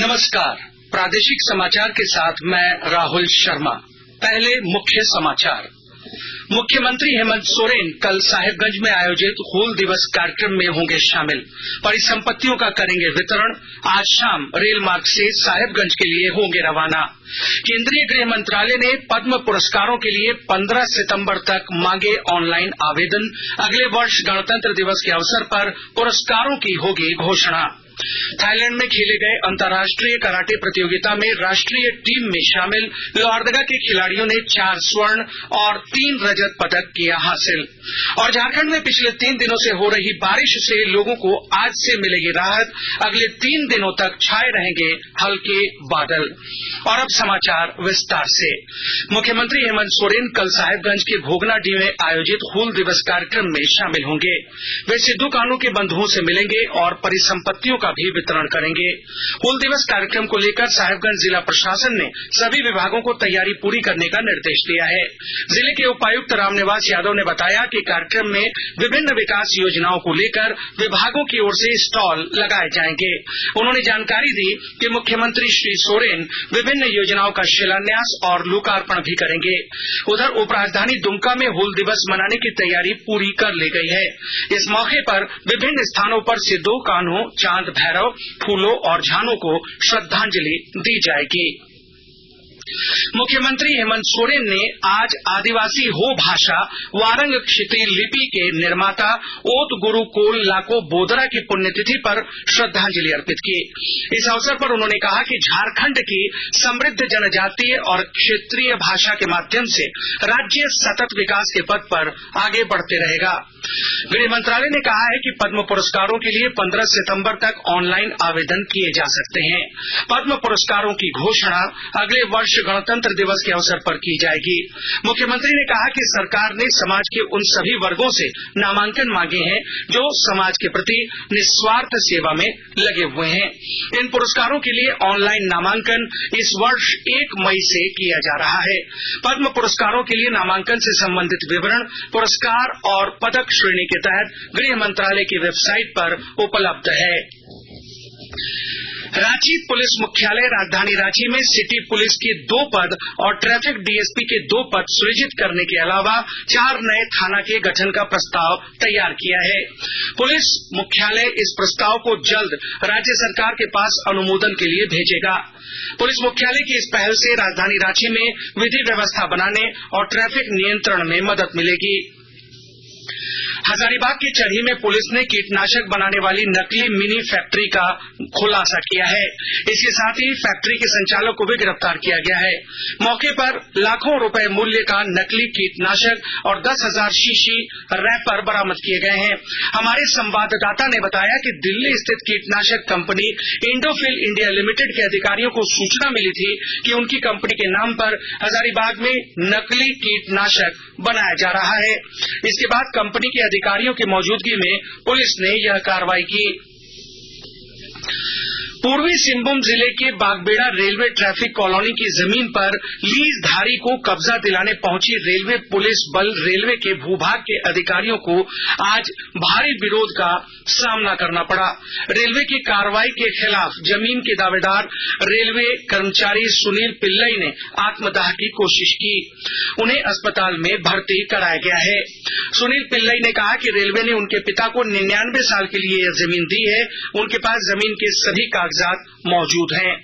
नमस्कार, प्रादेशिक समाचार के साथ मैं राहुल शर्मा। पहले मुख्य समाचार। मुख्यमंत्री हेमंत सोरेन कल साहेबगंज में आयोजित हूल दिवस कार्यक्रम में होंगे शामिल। परिसंपत्तियों का करेंगे वितरण। आज शाम रेल मार्ग से साहेबगंज के लिए होंगे रवाना। केंद्रीय गृह मंत्रालय ने पद्म पुरस्कारों के लिए 15 सितंबर तक मांगे ऑनलाइन आवेदन। अगले वर्ष गणतंत्र दिवस के अवसर पर पुरस्कारों की होगी घोषणा। थाईलैंड में खेले गए अंतर्राष्ट्रीय कराटे प्रतियोगिता में राष्ट्रीय टीम में शामिल लोहरदगा के खिलाड़ियों ने 4 स्वर्ण और 3 रजत पदक किया हासिल। और झारखंड में पिछले 3 दिनों से हो रही बारिश से लोगों को आज से मिलेगी राहत। अगले 3 दिनों तक छाए रहेंगे हल्के बादल। और अब समाचार विस्तार से। मुख्यमंत्री हेमंत सोरेन कल साहेबगंज के भोगनाडीह में आयोजित हूल दिवस कार्यक्रम में शामिल होंगे। वे सिद्धू कान्हू के बंधुओं से मिलेंगे और परिसंपत्तियों का भी वितरण करेंगे। हूल दिवस कार्यक्रम को लेकर साहेबगंज जिला प्रशासन ने सभी विभागों को तैयारी पूरी करने का निर्देश दिया है। जिले के उपायुक्त रामनिवास यादव ने बताया कि कार्यक्रम में विभिन्न विकास योजनाओं को लेकर विभागों की ओर से स्टॉल लगाए जाएंगे। उन्होंने जानकारी दी कि मुख्यमंत्री श्री सोरेन विभिन्न योजनाओं का शिलान्यास और लोकार्पण भी करेंगे। उधर उपराजधानी दुमका में हूल दिवस मनाने की तैयारी पूरी कर ली गई है। इस मौके पर विभिन्न स्थानों पर सिद्धू कान्हू, चांद भैरव, फूलों और झानों को श्रद्धांजलि दी जाएगी। मुख्यमंत्री हेमंत सोरेन ने आज आदिवासी हो भाषा वारंग क्षिति लिपि के निर्माता ओत गुरु कोल लाको बोदरा की पुण्यतिथि पर श्रद्धांजलि अर्पित की। इस अवसर पर उन्होंने कहा कि झारखंड की समृद्ध जनजातीय और क्षेत्रीय भाषा के माध्यम से राज्य सतत विकास के पथ पर आगे बढ़ते रहेगा। गृह मंत्रालय ने कहा है कि पद्म पुरस्कारों के लिए 15 सितंबर तक ऑनलाइन आवेदन किए जा सकते हैं। पद्म पुरस्कारों की घोषणा अगले वर्ष गणतंत्र दिवस के अवसर पर की जाएगी। मुख्यमंत्री ने कहा कि सरकार ने समाज के उन सभी वर्गों से नामांकन मांगे हैं जो समाज के प्रति निस्वार्थ सेवा में लगे हुए हैं। इन पुरस्कारों के लिए ऑनलाइन नामांकन इस वर्ष 1 मई से किया जा रहा है। पद्म पुरस्कारों के लिए नामांकन से संबंधित विवरण पुरस्कार और पदक श्रेणी के तहत गृह मंत्रालय की वेबसाइट पर उपलब्ध है। रांची पुलिस मुख्यालय राजधानी रांची में सिटी पुलिस के 2 पद और ट्रैफिक डीएसपी के 2 पद सृजित करने के अलावा 4 नए थाना के गठन का प्रस्ताव तैयार किया है। पुलिस मुख्यालय इस प्रस्ताव को जल्द राज्य सरकार के पास अनुमोदन के लिए भेजेगा। पुलिस मुख्यालय की इस पहल से राजधानी रांची में विधि व्यवस्था बनाने और ट्रैफिक नियंत्रण में मदद मिलेगी। हजारीबाग की चरही में पुलिस ने कीटनाशक बनाने वाली नकली मिनी फैक्ट्री का खुलासा किया है। इसके साथ ही फैक्ट्री के संचालक को भी गिरफ्तार किया गया है। मौके पर लाखों रुपए मूल्य का नकली कीटनाशक और 10,000 शीशी रैपर बरामद किए गए हैं। हमारे संवाददाता ने बताया कि दिल्ली स्थित कीटनाशक कंपनी इंडोफिल इंडिया लिमिटेड के अधिकारियों को सूचना मिली थी कि उनकी कंपनी के नाम पर हजारीबाग में नकली कीटनाशक बनाया जा रहा है। इसके बाद कंपनी के अधिकारियों की मौजूदगी में पुलिस ने यह कार्रवाई की। पूर्वी सिंहभूम जिले के बागबेड़ा रेलवे ट्रैफिक कॉलोनी की जमीन पर लीजधारी को कब्जा दिलाने पहुंची रेलवे पुलिस बल रेलवे के भूभाग के अधिकारियों को आज भारी विरोध का सामना करना पड़ा। रेलवे की कार्रवाई के खिलाफ जमीन के दावेदार रेलवे कर्मचारी सुनील पिल्लई ने आत्मदाह की कोशिश की। उन्हें अस्पताल में भर्ती कराया गया है। सुनील पिल्लई ने कहा कि रेलवे ने उनके पिता को 99 साल के लिए यह जमीन दी है। उनके पास जमीन के सभी कागजात मौजूद हैं।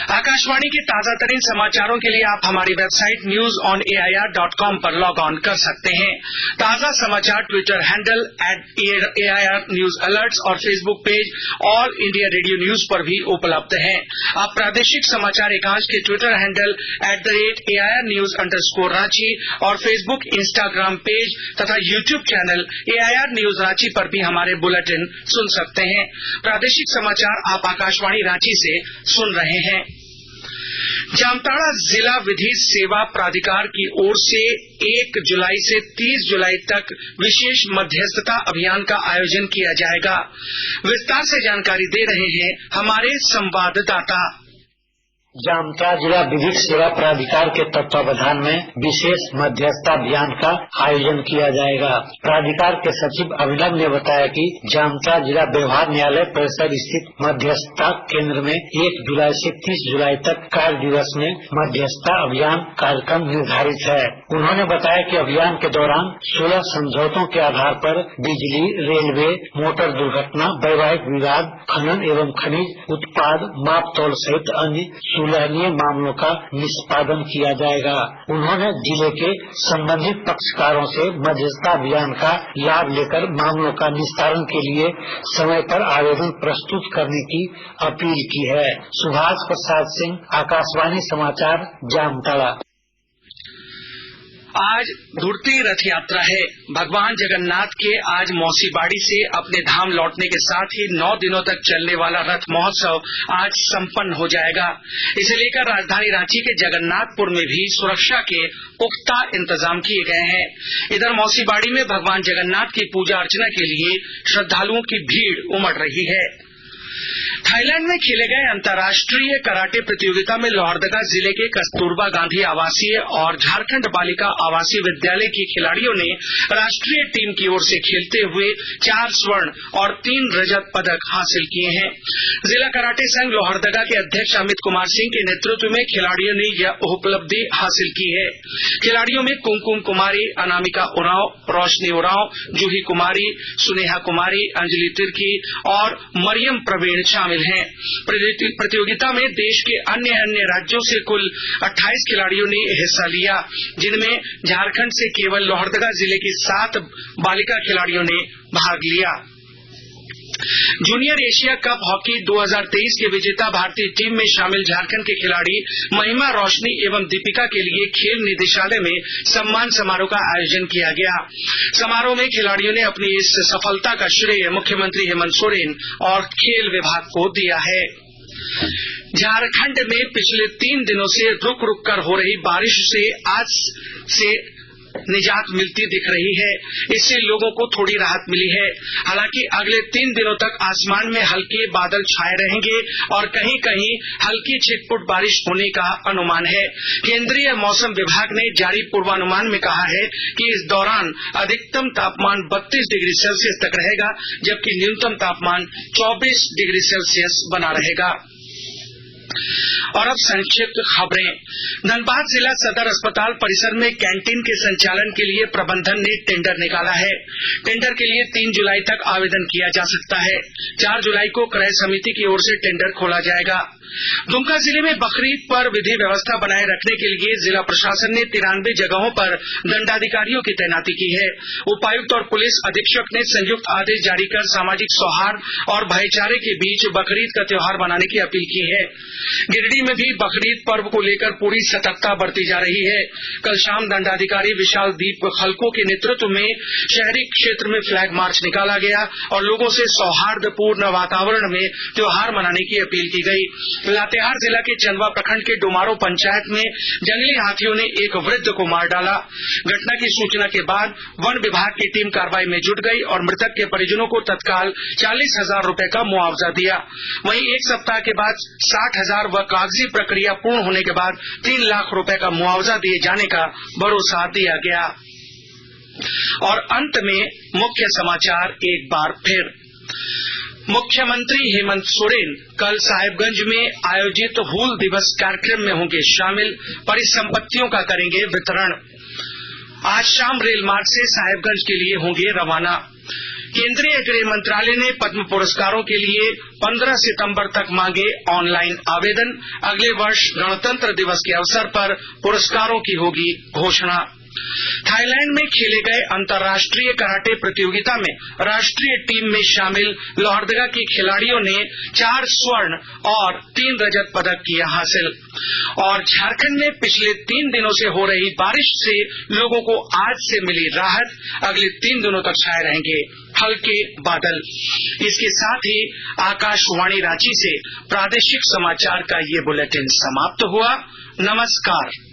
आकाशवाणी के ताजा तरीन समाचारों के लिए आप हमारी वेबसाइट newsonair.com पर लॉग ऑन कर सकते हैं। ताजा समाचार Twitter handle @AIR news alerts और Facebook page All India Radio news पर भी उपलब्ध हैं। आप प्रादेशिक समाचार एकांश के ट्विटर हैंडल @AIR news_Ranchi और फेसबुक, इंस्टाग्राम पेज तथा YouTube channel AIR news Ranchi पर भी हमारे बुलेटिन सुन सकते हैं। प्रादेशिक समाचार आप आकाशवाणी रांची से सुन रहे हैं। जामताड़ा जिला विधि सेवा प्राधिकार की ओर से 1 जुलाई से 30 जुलाई तक विशेष मध्यस्थता अभियान का आयोजन किया जाएगा। विस्तार से जानकारी दे रहे हैं हमारे संवाददाता। जामताड़ा जिला विधिक सेवा प्राधिकार के तत्वावधान में विशेष मध्यस्थता अभियान का आयोजन किया जाएगा। प्राधिकार के सचिव अभिनव ने बताया कि जामताड़ा जिला व्यवहार न्यायालय परिसर स्थित मध्यस्थता केंद्र में 1 जुलाई से 30 जुलाई तक कार्य दिवस में मध्यस्थता अभियान कार्यक्रम निर्धारित है। उन्होंने बताया कि अभियान के दौरान 16 समझौतों के आधार पर बिजली, रेलवे, मोटर दुर्घटना, वैवाहिक विवाद, खनन एवं खनिज उत्पाद, माप तौल सहित अन्य सुलहनीय मामलों का निष्पादन किया जाएगा। उन्होंने जिले के संबंधित पक्षकारों से मध्यस्थता अभियान का लाभ लेकर मामलों का निस्तारण के लिए समय पर आवेदन प्रस्तुत करने की अपील की है। सुभाष प्रसाद सिंह, आकाशवाणी समाचार, जामताड़ा। आज धुरती रथ यात्रा है। भगवान जगन्नाथ के आज मौसीबाड़ी से अपने धाम लौटने के साथ ही 9 दिनों तक चलने वाला रथ महोत्सव आज संपन्न हो जाएगा। इसे लेकर राजधानी रांची के जगन्नाथपुर में भी सुरक्षा के पुख्ता इंतजाम किए गए हैं। इधर मौसीबाड़ी में भगवान जगन्नाथ की पूजा अर्चना के लिए श्रद्धालुओं की भीड़ उमड़ रही है। थाईलैंड में खेले गए अंतर्राष्ट्रीय कराटे प्रतियोगिता में लोहरदगा जिले के कस्तूरबा गांधी आवासीय और झारखंड बालिका आवासीय विद्यालय की खिलाड़ियों ने राष्ट्रीय टीम की ओर से खेलते हुए 4 स्वर्ण और 3 रजत पदक हासिल किए हैं। जिला कराटे संघ लोहरदगा के अध्यक्ष अमित कुमार सिंह के नेतृत्व में खिलाड़ियों ने यह उपलब्धि हासिल की है। खिलाड़ियों में कुमकुम कुमारी, अनामिका उरांव, रोशनी उरांव, जूही कुमारी, सुनेहा कुमारी, अंजलि तिर्की और मरियम प्रवीण शामिल हैं। प्रतियोगिता में देश के अन्य राज्यों से कुल 28 खिलाड़ियों ने हिस्सा लिया, जिनमें झारखंड से केवल लोहरदगा जिले की 7 बालिका खिलाड़ियों ने भाग लिया। जूनियर एशिया कप हॉकी 2023 के विजेता भारतीय टीम में शामिल झारखंड के खिलाड़ी महिमा, रोशनी एवं दीपिका के लिए खेल निदेशालय में सम्मान समारोह का आयोजन किया गया। समारोह में खिलाड़ियों ने अपनी इस सफलता का श्रेय मुख्यमंत्री हेमंत सोरेन और खेल विभाग को दिया है। झारखंड में पिछले 3 दिनों से रुक रुक कर हो रही बारिश से आज से निजात मिलती दिख रही है। इससे लोगों को थोड़ी राहत मिली है। हालांकि अगले 3 दिनों तक आसमान में हल्के बादल छाए रहेंगे और कहीं कहीं हल्की छिटपुट बारिश होने का अनुमान है। केंद्रीय मौसम विभाग ने जारी पूर्वानुमान में कहा है कि इस दौरान अधिकतम तापमान 32 डिग्री सेल्सियस तक रहेगा, जबकि न्यूनतम तापमान 24 डिग्री सेल्सियस बना रहेगा। और अब संक्षिप्त खबरें। धनबाद जिला सदर अस्पताल परिसर में कैंटीन के संचालन के लिए प्रबंधन ने टेंडर निकाला है। टेंडर के लिए 3 जुलाई तक आवेदन किया जा सकता है। 4 जुलाई को क्रय समिति की ओर से टेंडर खोला जाएगा। दुमका जिले में बकरीद पर विधि व्यवस्था बनाए रखने के लिए जिला प्रशासन ने 93 जगहों पर दंडाधिकारियों की तैनाती की है। उपायुक्त और पुलिस अधीक्षक ने संयुक्त आदेश जारी कर सामाजिक सौहार्द और भाईचारे के बीच बकरीद का त्योहार मनाने की अपील की है। गिरिडीह में भी बकरीद पर्व को लेकर पूरी सतर्कता बरती जा रही है। कल शाम दंडाधिकारी विशाल दीप खलको के नेतृत्व में शहरी क्षेत्र में फ्लैग मार्च निकाला गया और लोगों से सौहार्दपूर्ण वातावरण में त्योहार मनाने की अपील की गई। लातेहार जिला के चंदवा प्रखंड के डोमारो पंचायत में जंगली हाथियों ने एक वृद्ध को मार डाला। घटना की सूचना के बाद वन विभाग की टीम कार्रवाई में जुट गई और मृतक के परिजनों को तत्काल 40,000 रूपये का मुआवजा दिया। वहीं 1 सप्ताह के बाद 60,000 व कागजी प्रक्रिया पूर्ण होने के बाद 3 लाख रूपये का मुआवजा दिए जाने का भरोसा दिया गया। और अंत में मुख्य समाचार एक बार फिर। मुख्यमंत्री हेमंत सोरेन कल साहेबगंज में आयोजित हूल दिवस कार्यक्रम में होंगे शामिल। परिसंपत्तियों का करेंगे वितरण। आज शाम रेल मार्ग से साहेबगंज के लिए होंगे रवाना। केंद्रीय गृह मंत्रालय ने पद्म पुरस्कारों के लिए 15 सितंबर तक मांगे ऑनलाइन आवेदन। अगले वर्ष गणतंत्र दिवस के अवसर पर पुरस्कारों की होगी घोषणा। थाईलैंड में खेले गए अंतर्राष्ट्रीय कराटे प्रतियोगिता में राष्ट्रीय टीम में शामिल लोहरदगा के खिलाड़ियों ने 4 स्वर्ण और 3 रजत पदक किए हासिल। और झारखंड में पिछले 3 दिनों से हो रही बारिश से लोगों को आज से मिली राहत। अगले 3 दिनों तक छाए रहेंगे हल्के बादल। इसके साथ ही आकाशवाणी रांची से प्रादेशिक समाचार का ये बुलेटिन समाप्त हुआ। नमस्कार।